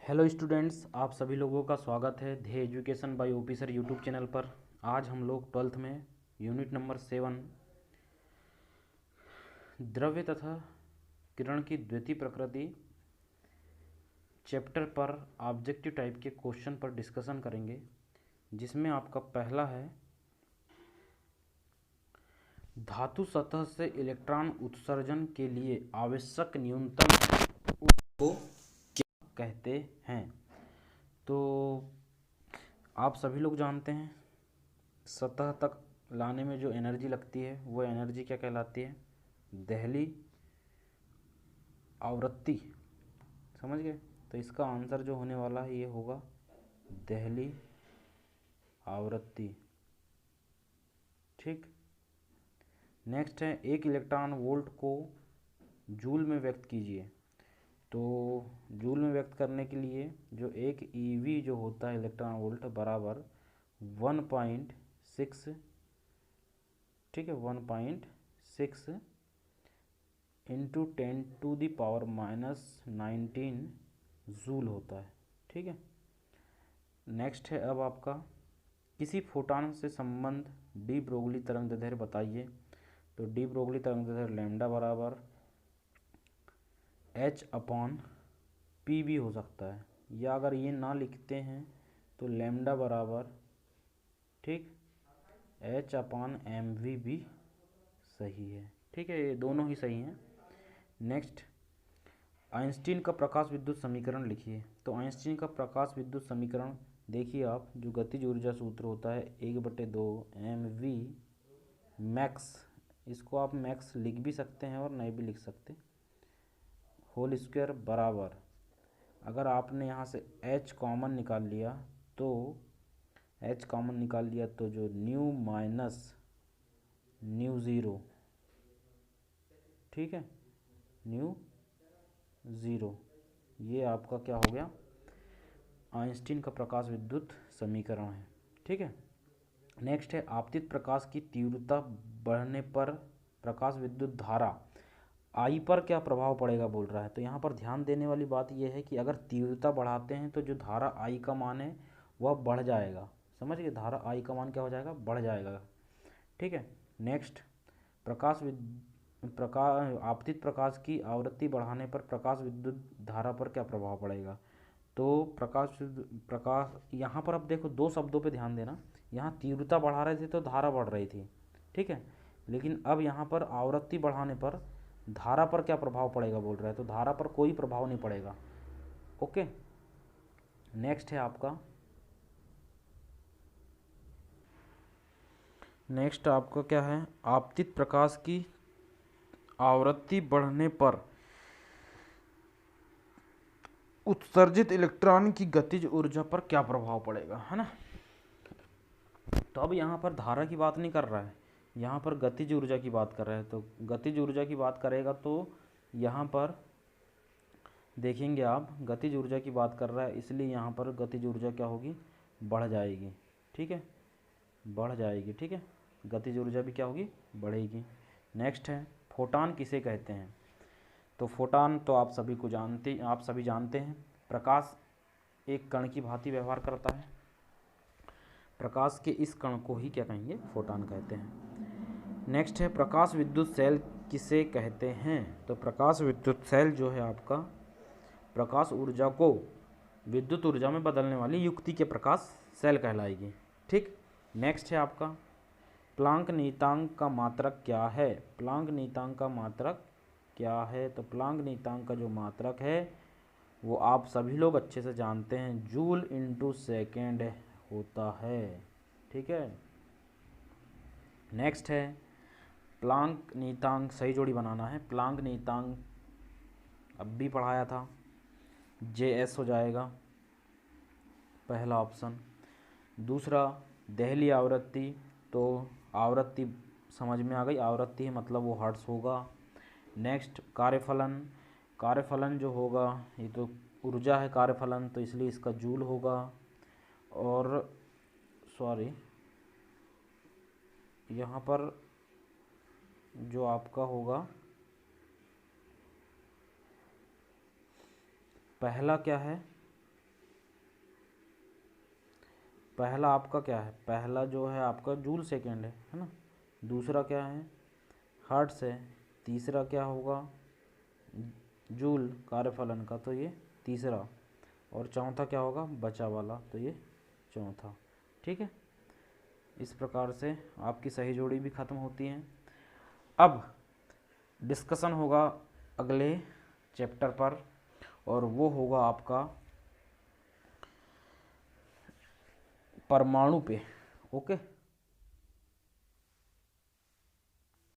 Hello students, आप सभी लोगों का स्वागत है ध्येय education by officer YouTube channel पर। आज हम लोग 12th में यूनिट नंबर 7 द्रव्य तथा किरण की द्वितीय प्रकृति चैप्टर पर ऑब्जेक्टिव टाइप के क्वेश्चन पर डिस्कशन करेंगे, जिसमें आपका पहला है धातु सतह से इलेक्ट्रॉन उत्सर्जन के लिए आवश्यक न्यूनतम को क्या कहते हैं। तो आप सभी लोग जानते हैं सतह तक लाने में जो एनर्जी लगती है वो एनर्जी क्या कहलाती है? दहली आवृत्ति। समझ गए? तो इसका आंसर जो होने वाला है ये होगा दहली आवृत्ति। ठीक। नेक्स्ट है एक इलेक्ट्रॉन वोल्ट को जूल में व्यक्त कीजिए। तो जूल में व्यक्त करने के लिए जो एक ईवी जो होता है इलेक्ट्रॉन वोल्ट बराबर 1.6, ठीक है, 1.6 इंटू 10⁻⁻19 जूल होता है। ठीक है। नेक्स्ट है अब आपका किसी फोटॉन से संबंध डी ब्रोगली तरंगदैर्घ्य बताइए। तो डी ब्रोगली तरंगदैर्घ्य लैम्डा बराबर h/p भी हो सकता है, या अगर ये ना लिखते हैं तो लैम्डा बराबर, ठीक, h/mv भी सही है। ठीक है, ये दोनों ही सही हैं। नेक्स्ट, आइंस्टीन का प्रकाश विद्युत समीकरण लिखिए। तो आइंस्टीन का प्रकाश विद्युत समीकरण देखिए आप, जो गतिज ऊर्जा सूत्र होता है 1/2 mv मैक्स, इसको आप मैक्स लिख भी सकते हैं और नहीं भी लिख सकते, होल स्क्वायर बराबर, अगर आपने यहाँ से h कॉमन निकाल लिया तो जो न्यू माइनस न्यू ज़ीरो, ठीक है, न्यू ज़ीरो, ये आपका क्या हो गया? आइंस्टीन का प्रकाश विद्युत समीकरण है। ठीक है। नेक्स्ट है आपतित प्रकाश की तीव्रता बढ़ने पर प्रकाश विद्युत धारा आई पर क्या प्रभाव पड़ेगा बोल रहा है। तो यहाँ पर ध्यान देने वाली बात यह है कि अगर तीव्रता बढ़ाते हैं तो जो धारा आई का मान है वह बढ़ जाएगा। समझ गए? धारा आई का मान क्या हो जाएगा? बढ़ जाएगा। ठीक है। नेक्स्ट, आपतित प्रकाश की आवृत्ति बढ़ाने पर प्रकाश विद्युत धारा पर क्या प्रभाव पड़ेगा। तो प्रकाश यहाँ पर अब देखो दो शब्दों पे ध्यान देना। यहाँ तीव्रता बढ़ा रहे थे तो धारा बढ़ रही थी, ठीक है, लेकिन अब यहाँ पर आवृत्ति बढ़ाने पर धारा पर क्या प्रभाव पड़ेगा बोल रहा है। तो धारा पर कोई प्रभाव नहीं पड़ेगा। ओके। नेक्स्ट है आपका क्या है? आपतित प्रकाश की आवृत्ति बढ़ने पर उत्सर्जित इलेक्ट्रॉन की गतिज ऊर्जा पर क्या प्रभाव पड़ेगा, है ना। तो अब यहाँ पर धारा की बात नहीं कर रहा है, यहाँ पर गतिज ऊर्जा की बात कर रहा है। तो गतिज ऊर्जा की बात करेगा तो यहाँ पर देखेंगे आप, गतिज ऊर्जा की बात कर रहा है, इसलिए यहाँ पर गतिज ऊर्जा क्या होगी? बढ़ जाएगी। ठीक है, बढ़ जाएगी। ठीक है, गतिज ऊर्जा भी क्या होगी? बढ़ेगी। नेक्स्ट है फोटॉन किसे कहते हैं। तो फोटॉन तो आप सभी जानते हैं, प्रकाश एक कण की भांति व्यवहार करता है। प्रकाश के इस कण को ही क्या कहेंगे? फोटॉन कहते हैं। नेक्स्ट है प्रकाश विद्युत सेल किसे कहते हैं। तो प्रकाश विद्युत सेल जो है आपका प्रकाश ऊर्जा को विद्युत ऊर्जा में बदलने वाली युक्ति के प्रकाश सेल कहलाएगी। ठीक। नेक्स्ट है आपका प्लांक नियतांक का मात्रक क्या है। प्लांक नियतांक का मात्रक क्या है। तो प्लांक नियतांक का जो मात्रक है वो आप सभी लोग अच्छे से जानते हैं, जूल इंटू सेकेंड होता है। ठीक है। नेक्स्ट है प्लांक नियतांक, सही जोड़ी बनाना है। प्लांक नियतांक अब भी पढ़ाया था, JS हो जाएगा पहला ऑप्शन। दूसरा दहली आवृत्ति, तो आवृत्ति समझ में आ गई, आवृत्ति है मतलब वो हर्ट्ज होगा। नेक्स्ट कार्यफलन, कार्यफलन जो होगा ये तो ऊर्जा है कार्यफलन, तो इसलिए इसका जूल होगा। और सॉरी, यहाँ पर जो आपका होगा पहला क्या है? पहला आपका क्या है, पहला जो है आपका जूल सेकेंड है ना, दूसरा क्या है हर्ट्ज है, तीसरा क्या होगा जूल कार्यफलन का, तो ये तीसरा, और चौथा क्या होगा बचा वाला, तो ये चौथा। ठीक है, इस प्रकार से आपकी सही जोड़ी भी ख़त्म होती है। अब डिस्कशन होगा अगले चैप्टर पर, और वो होगा आपका परमाणु पे। ओके।